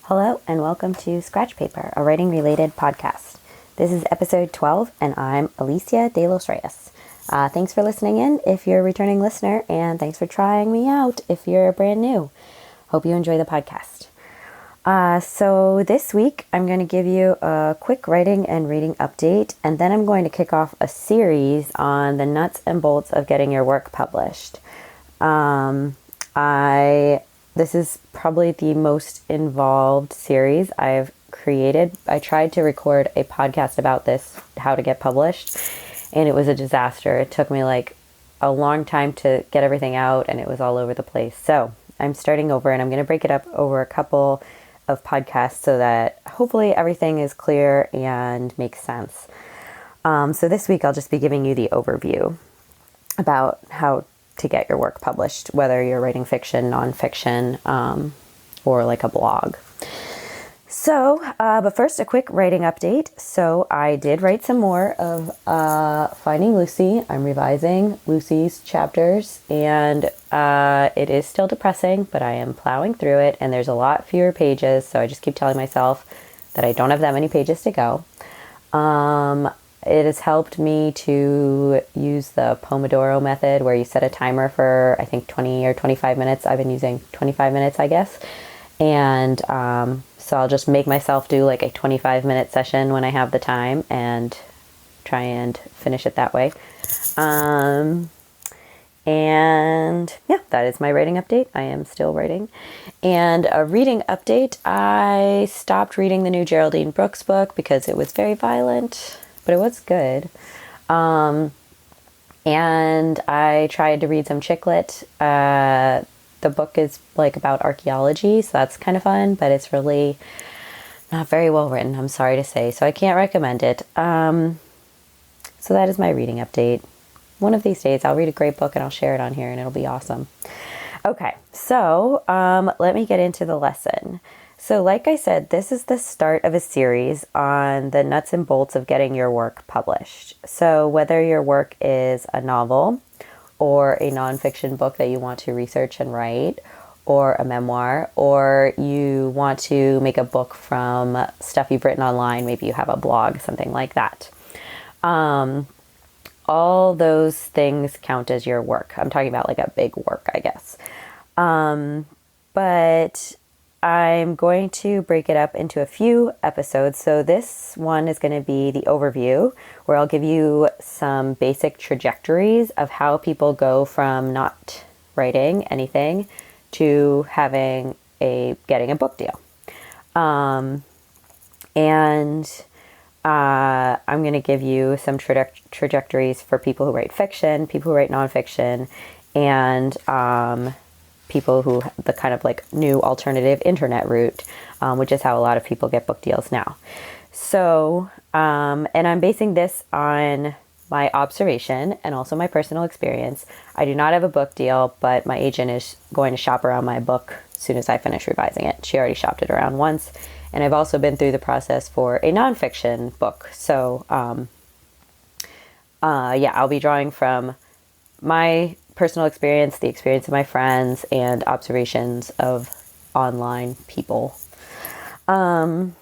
Hello and welcome to Scratch Paper, a writing-related podcast. This is episode 12 and I'm Alicia de los Reyes. Thanks for listening in if you're a returning listener, and thanks for trying me out if you're brand new. Hope you enjoy the podcast. So this week I'm going to give you a quick writing and reading update, and then I'm going to kick off a series on the nuts and bolts of getting your work published. This is probably the most involved series I've created. I tried to record a podcast about this, how to get published, and it was a disaster. It took me like a long time to get everything out, and it was all over the place. So I'm starting over, and I'm going to break it up over a couple of podcasts so that hopefully everything is clear and makes sense. So this week I'll just be giving you the overview about how to get your work published, whether you're writing fiction, nonfiction, or like a blog. So, but first, a quick writing update. So I did write some more of Finding Lucy. I'm revising Lucy's chapters, and it is still depressing, but I am plowing through it, and there's a lot fewer pages, so I just keep telling myself that I don't have that many pages to go. It has helped me to use the Pomodoro method, where you set a timer for, I think, 20 or 25 minutes. I've been using 25 minutes, I guess. And so I'll just make myself do like a 25-minute session when I have the time and try and finish it that way. And yeah, that is my writing update. I am still writing. And a reading update, I stopped reading the new Geraldine Brooks book because it was very violent, but it was good. And I tried to read some chick lit. The book is like about archaeology, so that's kind of fun, but it's really not very well written, I'm sorry to say, so I can't recommend it. So that is my reading update. One of these days I'll read a great book and I'll share it on here and it'll be awesome. Okay, so let me get into the lesson. So like I said, this is the start of a series on the nuts and bolts of getting your work published. So whether your work is a novel or a nonfiction book that you want to research and write, or a memoir, or you want to make a book from stuff you've written online, maybe you have a blog, something like that. All those things count as your work. I'm talking about like a big work, I guess. But I'm going to break it up into a few episodes. So this one is going to be the overview, where I'll give you some basic trajectories of how people go from not writing anything to getting a book deal. I'm going to give you some trajectories for people who write fiction, people who write nonfiction, and people who the kind of like new alternative internet route, which is how a lot of people get book deals now. So, and I'm basing this on my observation and also my personal experience. I do not have a book deal, but my agent is going to shop around my book as soon as I finish revising it. She already shopped it around once. And I've also been through the process for a nonfiction book. So, I'll be drawing from my personal experience, the experience of my friends, and observations of online people. And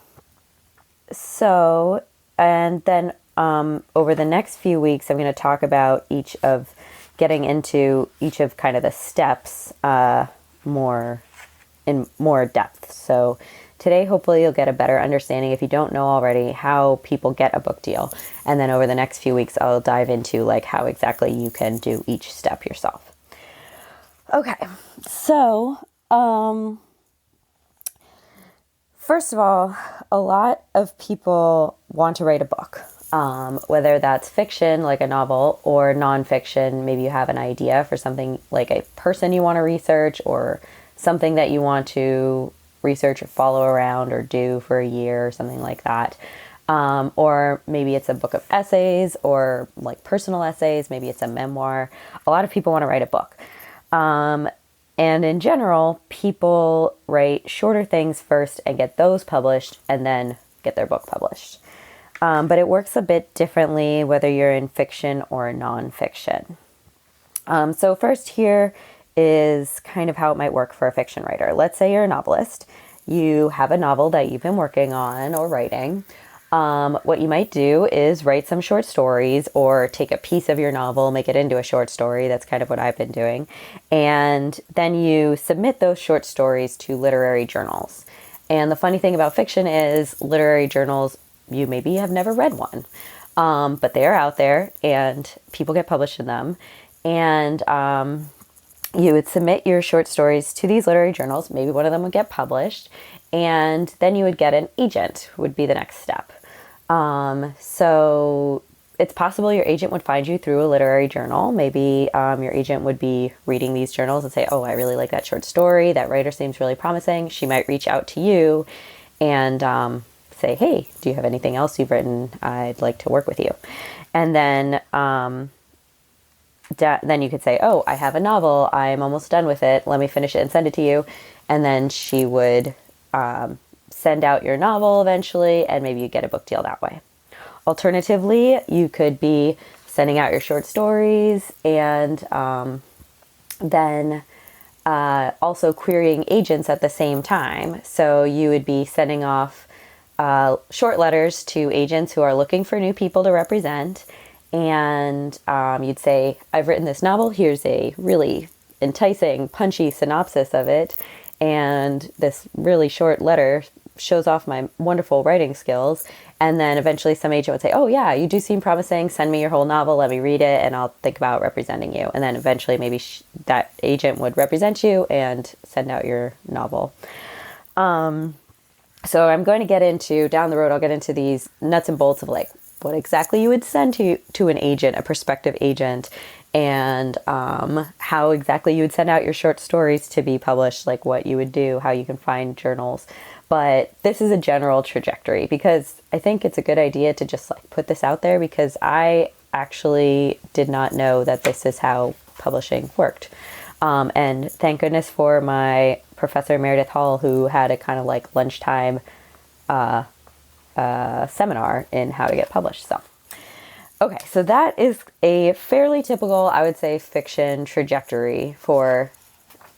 then over the next few weeks, I'm going to talk about getting into each of kind of the steps more depth. So today, hopefully you'll get a better understanding, if you don't know already, how people get a book deal. And then over the next few weeks, I'll dive into like how exactly you can do each step yourself. Okay, so first of all, a lot of people want to write a book, whether that's fiction, like a novel, or nonfiction. Maybe you have an idea for something like a person you want to research, or something that you want to research or follow around or do for a year or something like that. Or maybe it's a book of essays or like personal essays. Maybe it's a memoir. A lot of people want to write a book. And in general, people write shorter things first and get those published and then get their book published. But it works a bit differently whether you're in fiction or nonfiction. So first here is kind of how it might work for a fiction writer. Let's say you're a novelist. you have a novel that you've been working on or writing. What you might do is write some short stories or take a piece of your novel, make it into a short story. That's kind of what I've been doing. And then you submit those short stories to literary journals. And the funny thing about fiction is literary journals, you maybe have never read one, but they are out there and people get published in them. And you would submit your short stories to these literary journals. Maybe one of them would get published. And then you would get an agent, would be the next step. So it's possible your agent would find you through a literary journal. Maybe your agent would be reading these journals and say, oh, I really like that short story. That writer seems really promising. She might reach out to you and say, hey, do you have anything else you've written? I'd like to work with you. And then you could say, oh, I have a novel. I'm almost done with it. Let me finish it and send it to you. And then she would send out your novel eventually, and maybe you get a book deal that way. Alternatively, you could be sending out your short stories and then also querying agents at the same time. So you would be sending off short letters to agents who are looking for new people to represent. And you'd say, I've written this novel. Here's a really enticing, punchy synopsis of it. And this really short letter shows off my wonderful writing skills. And then eventually some agent would say, oh yeah, you do seem promising. Send me your whole novel. Let me read it and I'll think about representing you. And then eventually maybe that agent would represent you and send out your novel. So I'm going to get into, down the road, I'll get into these nuts and bolts of like what exactly you would send to an agent, a prospective agent, and how exactly you would send out your short stories to be published, like what you would do, how you can find journals. But this is a general trajectory because I think it's a good idea to just like put this out there because I actually did not know that this is how publishing worked. And thank goodness for my professor, Meredith Hall, who had a kind of like lunchtime seminar in how to get published. So, okay, so that is a fairly typical, I would say, fiction trajectory for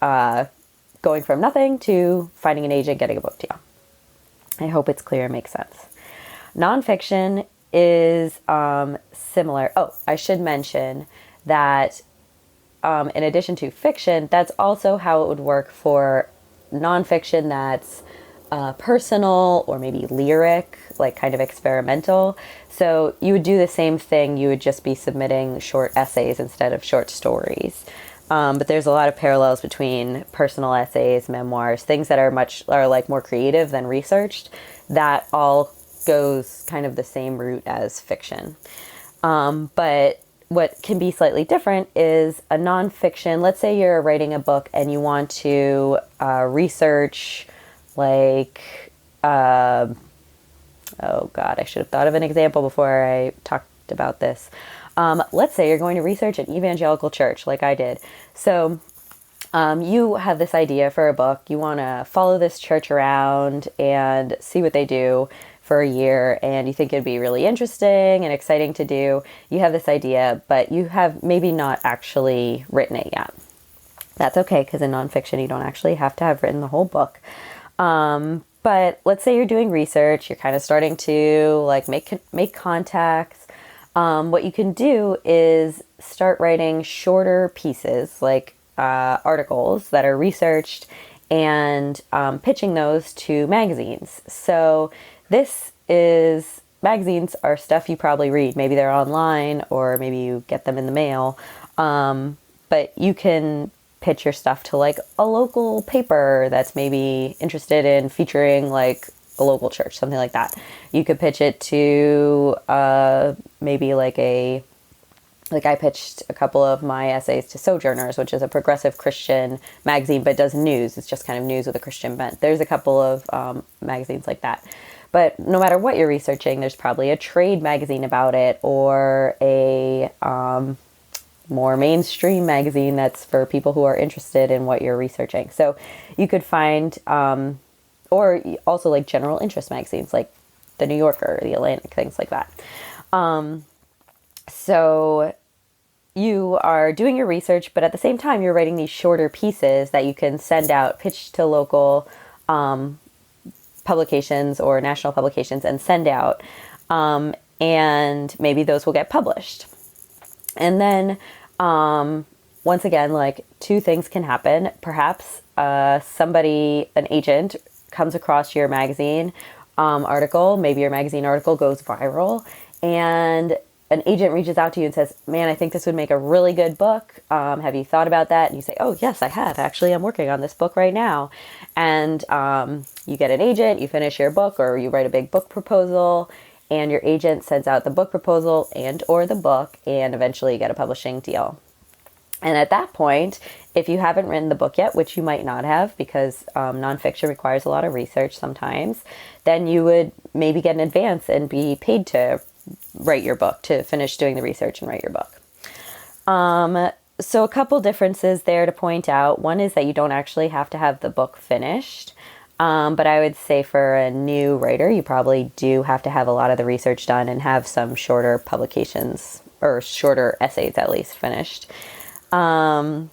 going from nothing to finding an agent, getting a book deal. I hope it's clear and makes sense. Nonfiction is similar. Oh, I should mention that in addition to fiction, that's also how it would work for nonfiction that's personal or maybe lyric, like kind of experimental. So you would do the same thing. You would just be submitting short essays instead of short stories. But there's a lot of parallels between personal essays, memoirs, things that are like more creative than researched. That all goes kind of the same route as fiction. But what can be slightly different is a nonfiction. Let's say you're writing a book and you want to research like, oh God, I should have thought of an example before I talked about this. Let's say you're going to research an evangelical church like I did. So you have this idea for a book. You want to follow this church around and see what they do for a year, and you think it'd be really interesting and exciting to do. You have this idea, but you have maybe not actually written it yet. That's okay, because in nonfiction, you don't actually have to have written the whole book. But let's say you're doing research, you're kind of starting to like make contacts. What you can do is start writing shorter pieces, like articles that are researched, and pitching those to magazines. So magazines are stuff you probably read. Maybe they're online or maybe you get them in the mail. But you can pitch your stuff to like a local paper that's maybe interested in featuring like a local church, something like that. You could pitch it to maybe like I pitched a couple of my essays to Sojourners, which is a progressive Christian magazine, but does news. It's just kind of news with a Christian bent. There's a couple of magazines like that. But no matter what you're researching, there's probably a trade magazine about it or a more mainstream magazine that's for people who are interested in what you're researching. So you could find, or also like general interest magazines like the New Yorker, the Atlantic, things like that. So you are doing your research, but at the same time, you're writing these shorter pieces that you can send out, pitch to local publications or national publications and send out. And maybe those will get published. And then, once again, like, two things can happen. Perhaps an agent comes across your magazine article. Maybe your magazine article goes viral, and an agent reaches out to you and says, man, I think this would make a really good book. Have you thought about that? And you say, oh, yes, I have. Actually, I'm working on this book right now. And you get an agent, you finish your book, or you write a big book proposal, and your agent sends out the book proposal and or the book, and eventually you get a publishing deal. And at that point, if you haven't written the book yet, which you might not have because nonfiction requires a lot of research sometimes, then you would maybe get an advance and be paid to write your book, to finish doing the research and write your book. So a couple differences there to point out. One is that you don't actually have to have the book finished. But I would say for a new writer, you probably do have to have a lot of the research done and have some shorter publications or shorter essays at least finished. And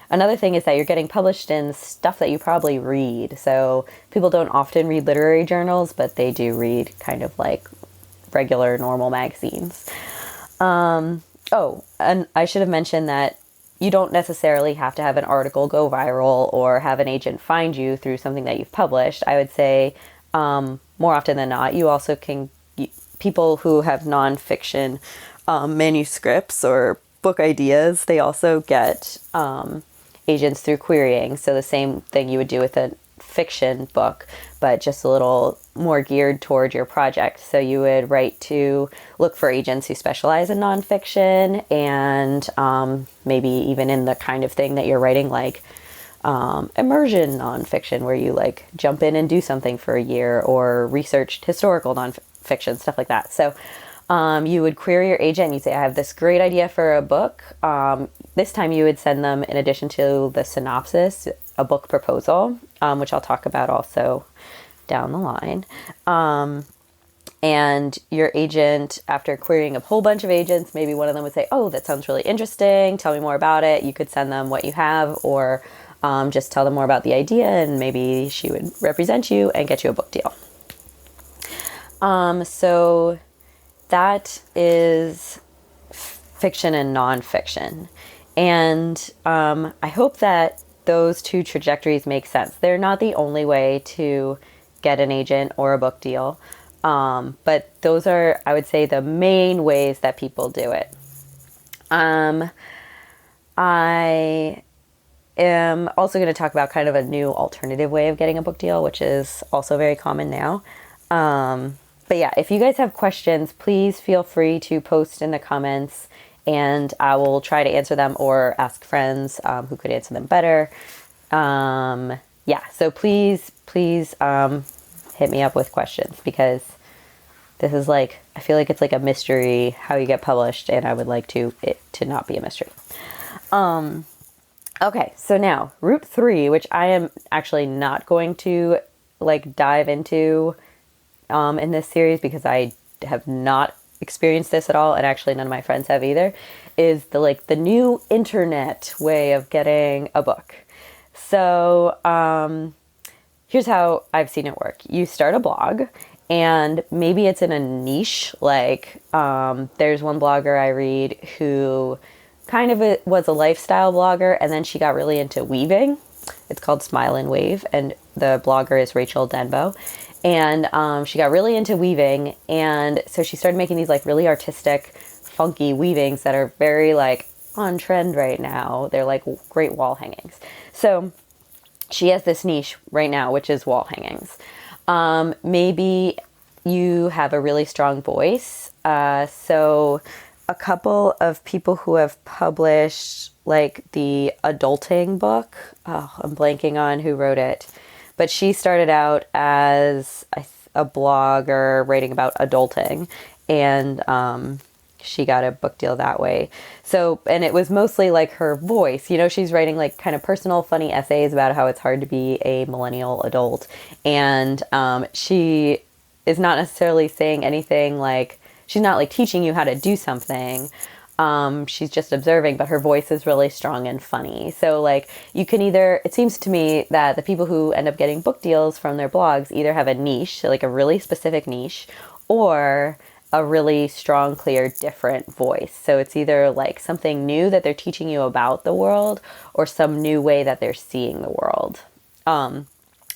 another thing is that you're getting published in stuff that you probably read. So people don't often read literary journals, but they do read kind of like regular, normal magazines. And I should have mentioned that you don't necessarily have to have an article go viral or have an agent find you through something that you've published. I would say more often than not, you also can, people who have nonfiction manuscripts or book ideas, they also get agents through querying. So the same thing you would do with a fiction book, but just a little more geared toward your project. So you would look for agents who specialize in nonfiction and maybe even in the kind of thing that you're writing, like immersion nonfiction, where you like jump in and do something for a year, or researched historical nonfiction, stuff like that. So you would query your agent and you'd say, I have this great idea for a book. This time you would send them, in addition to the synopsis, a book proposal, which I'll talk about also down the line. And your agent, after querying a whole bunch of agents, maybe one of them would say, oh, that sounds really interesting. Tell me more about it. You could send them what you have, or just tell them more about the idea, and maybe she would represent you and get you a book deal. So that is fiction and nonfiction. And I hope that those two trajectories make sense. They're not the only way to get an agent or a book deal. But those are, I would say, the main ways that people do it. I am also going to talk about kind of a new alternative way of getting a book deal, which is also very common now. But yeah, if you guys have questions, please feel free to post in the comments, and I will try to answer them or ask friends who could answer them better. Yeah, so please hit me up with questions, because this is like, I feel like it's like a mystery how you get published, and I would like it to not be a mystery. Okay, so now route 3, which I am actually not going to like dive into in this series, because I have not experienced this at all, and actually none of my friends have either, is the new internet way of getting a book. So here's how I've seen it work. You start a blog, and maybe it's in a niche, like there's one blogger I read who kind of was a lifestyle blogger, and then she got really into weaving. It's called Smile and Wave, and the blogger is Rachel Denbo. And she got really into weaving, and so she started making these like really artistic, funky weavings that are very like on trend right now. They're like great wall hangings. So she has this niche right now, which is wall hangings. Maybe you have a really strong voice. So a couple of people who have published like the adulting book, I'm blanking on who wrote it, but she started out as a blogger writing about adulting, and she got a book deal that way. So, and it was mostly like her voice, she's writing like kind of personal, funny essays about how it's hard to be a millennial adult. And she is not necessarily saying anything like, she's not like teaching you how to do something. She's just observing, but her voice is really strong and funny. So like you can either, it seems to me that the people who end up getting book deals from their blogs either have a niche, like a really specific niche, or a really strong, clear, different voice. So it's either like something new that they're teaching you about the world or some new way that they're seeing the world.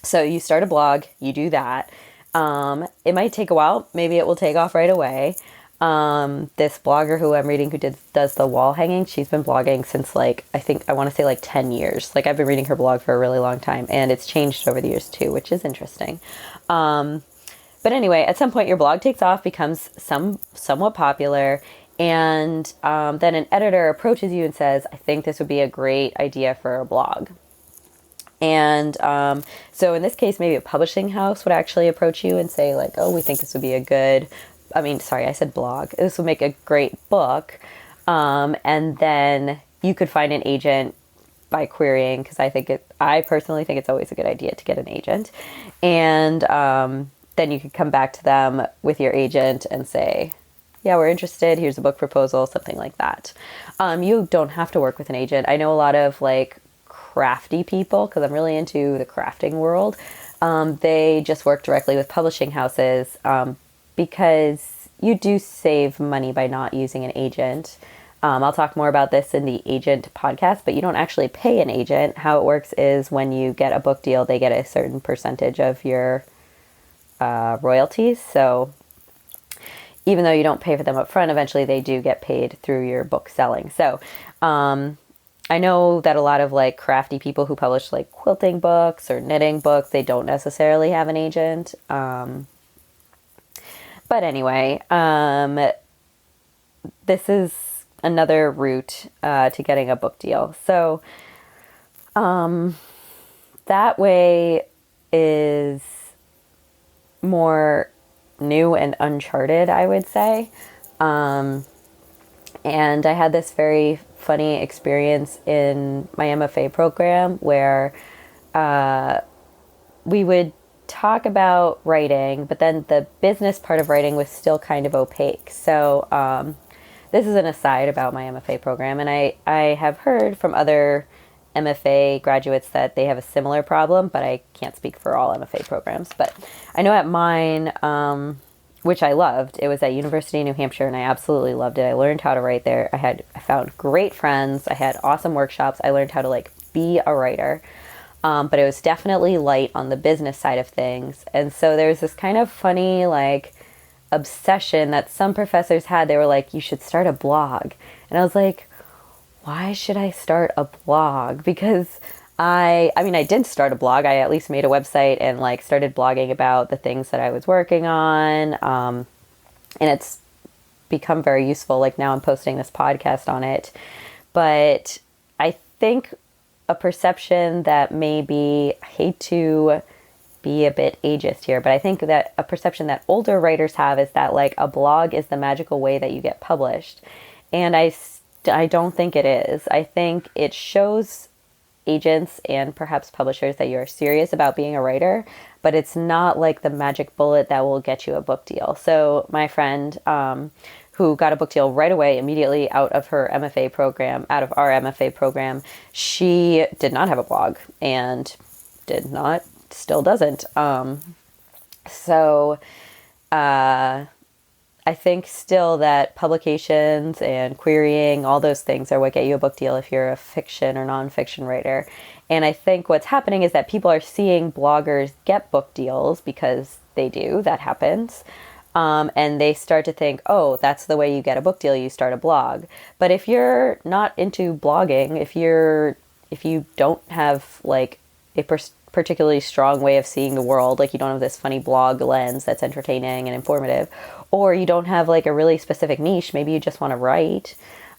So you start a blog, you do that. It might take a while. Maybe it will take off right away. This blogger who I'm reading who does the wall hanging, she's been blogging since like, I want to say like 10 years. Like I've been reading her blog for a really long time, and it's changed over the years too, which is interesting. But anyway, at some point your blog takes off, becomes somewhat popular, and then an editor approaches you and says, I think this would be a great idea for a blog. And so in this case, maybe a publishing house would actually approach you and say like, oh, we think this would be a good, I said blog. This would make a great book. And then you could find an agent by querying, because I personally think it's always a good idea to get an agent. And then you could come back to them with your agent and say, yeah, we're interested. Here's a book proposal, something like that. You don't have to work with an agent. I know a lot of like crafty people, because I'm really into the crafting world. They just work directly with publishing houses because you do save money by not using an agent. I'll talk more about this in the agent podcast, but you don't actually pay an agent. How it works is when you get a book deal, they get a certain percentage of your royalties. So even though you don't pay for them up front, eventually they do get paid through your book selling. So I know that a lot of like crafty people who publish like quilting books or knitting books, they don't necessarily have an agent. But anyway, this is another route to getting a book deal. So that way is more new and uncharted, I would say. And I had this very funny experience in my MFA program where we would talk about writing, but then the business part of writing was still kind of opaque. So this is an aside about my MFA program, and I have heard from other MFA graduates that they have a similar problem, but I can't speak for all MFA programs. But I know at mine, which I loved, it was at University of New Hampshire, and I absolutely loved it. I learned how to write there. I found great friends. I had awesome workshops. I learned how to like be a writer. But it was definitely light on the business side of things. And so there's this kind of funny like obsession that some professors had. They were like, you should start a blog. And I was like, why should I start a blog? Because I did start a blog. I at least made a website and like started blogging about the things that I was working on. And it's become very useful. Like now I'm posting this podcast on it. But I think a perception that maybe, I hate to be a bit ageist here, but I think that a perception that older writers have is that like a blog is the magical way that you get published. And I don't think it is. I think it shows agents and perhaps publishers that you're serious about being a writer, but it's not like the magic bullet that will get you a book deal. So my friend who got a book deal right away, immediately out of our MFA program, she did not have a blog and still doesn't. So I think still that publications and querying, all those things are what get you a book deal if you're a fiction or nonfiction writer. And I think what's happening is that people are seeing bloggers get book deals because they do, that happens. And they start to think, oh, that's the way you get a book deal, you start a blog. But if you're not into blogging, if you don't have like a particularly strong way of seeing the world, like you don't have this funny blog lens that's entertaining and informative, or you don't have like a really specific niche, maybe you just want to write,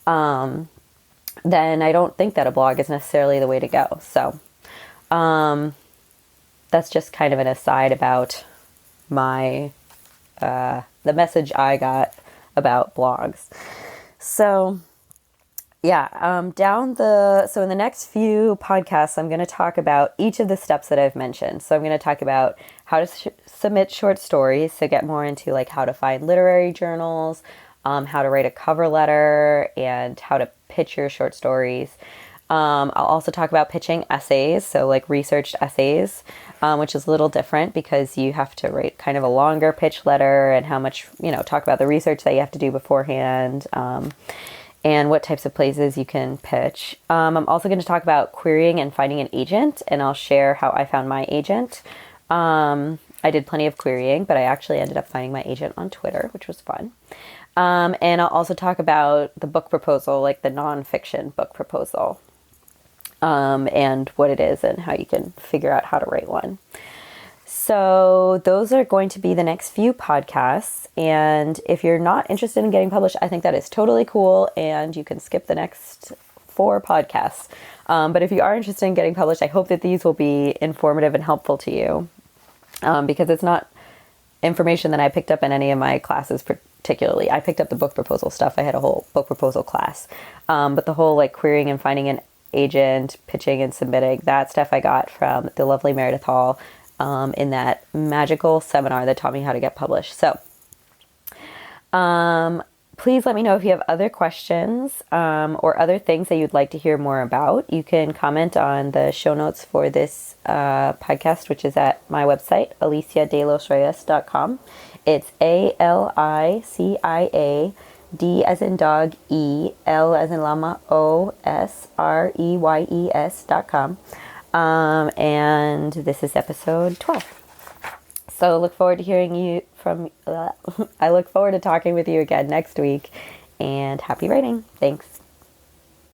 then I don't think that a blog is necessarily the way to go. So that's just kind of an aside about the message I got about blogs. So yeah, so in the next few podcasts, I'm going to talk about each of the steps that I've mentioned. So I'm going to talk about how to submit short stories, so get more into like how to find literary journals, how to write a cover letter, and how to pitch your short stories. I'll also talk about pitching essays, so like researched essays, which is a little different because you have to write kind of a longer pitch letter and how much, talk about the research that you have to do beforehand, and what types of places you can pitch. I'm also going to talk about querying and finding an agent, and I'll share how I found my agent. I did plenty of querying, but I actually ended up finding my agent on Twitter, which was fun. And I'll also talk about the book proposal, like the nonfiction book proposal, and what it is and how you can figure out how to write one. So those are going to be the next few podcasts. And if you're not interested in getting published, I think that is totally cool, and you can skip the next 4 podcasts. But if you are interested in getting published, I hope that these will be informative and helpful to you, because it's not information that I picked up in any of my classes particularly. I picked up the book proposal stuff. I had a whole book proposal class. But the whole like querying and finding an agent, pitching and submitting, that stuff I got from the lovely Meredith Hall in that magical seminar that taught me how to get published. So please let me know if you have other questions or other things that you'd like to hear more about. You can comment on the show notes for this podcast, which is at my website, aliciadelosreyes.com. It's ALICIA, D as in dog, E, L as in llama, OSREYES.com. And this is episode 12. So look forward to hearing you from, I look forward to talking with you again next week, and happy writing. Thanks.